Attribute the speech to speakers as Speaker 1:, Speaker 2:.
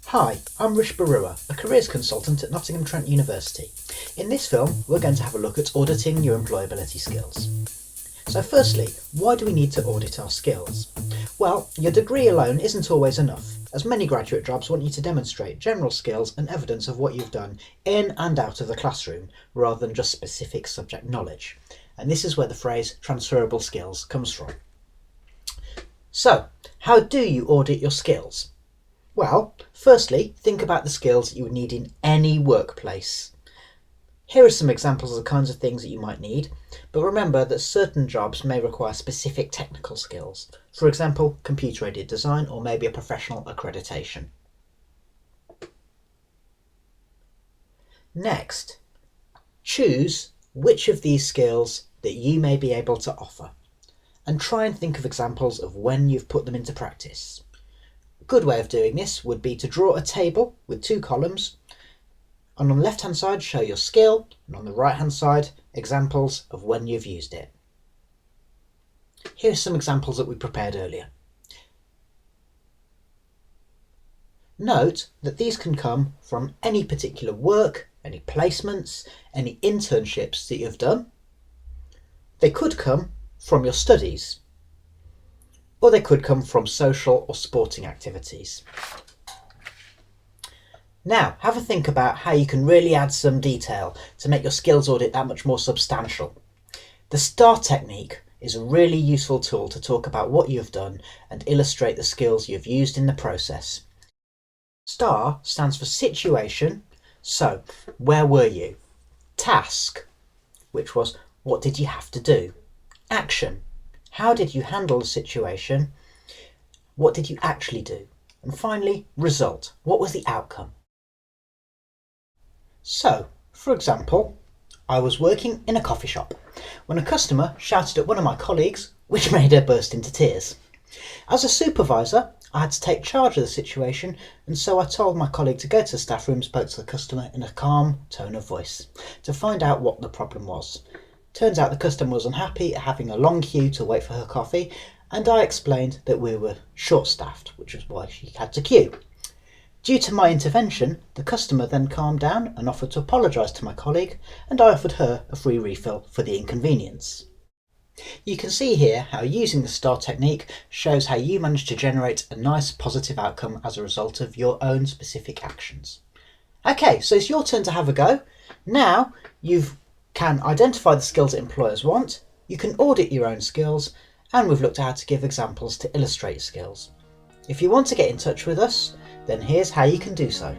Speaker 1: Hi, I'm Rish Barua, a careers consultant at Nottingham Trent University. In this film, we're going to have a look at auditing your employability skills. So firstly, why do we need to audit our skills? Well, your degree alone isn't always enough, as many graduate jobs want you to demonstrate general skills and evidence of what you've done in and out of the classroom, rather than just specific subject knowledge. And this is where the phrase transferable skills comes from. So, how do you audit your skills? Well, firstly, think about the skills that you would need in any workplace. Here are some examples of the kinds of things that you might need, but remember that certain jobs may require specific technical skills. For example, computer-aided design or maybe a professional accreditation. Next, choose which of these skills that you may be able to offer and try and think of examples of when you've put them into practice. A good way of doing this would be to draw a table with two columns, and on the left hand side show your skill, and on the right hand side examples of when you've used it. Here are some examples that we prepared earlier. Note that these can come from any particular work, any placements, any internships that you've done. They could come from your studies, or they could come from social or sporting activities. Now, have a think about how you can really add some detail to make your skills audit that much more substantial. The STAR technique is a really useful tool to talk about what you've done and illustrate the skills you've used in the process. STAR stands for situation, so where were you? Task, which was what did you have to do? Action, how did you handle the situation? What did you actually do? And finally, result, what was the outcome? So, for example, I was working in a coffee shop when a customer shouted at one of my colleagues, which made her burst into tears. As a supervisor, I had to take charge of the situation, and so I told my colleague to go to the staff room and spoke to the customer in a calm tone of voice to find out what the problem was. Turns out the customer was unhappy at having a long queue to wait for her coffee, and I explained that we were short-staffed, which was why she had to queue. Due to my intervention, the customer then calmed down and offered to apologise to my colleague, and I offered her a free refill for the inconvenience. You can see here how using the STAR technique shows how you manage to generate a nice positive outcome as a result of your own specific actions. Okay, so it's your turn to have a go. Now you can identify the skills that employers want, you can audit your own skills, and we've looked at how to give examples to illustrate skills. If you want to get in touch with us, then here's how you can do so.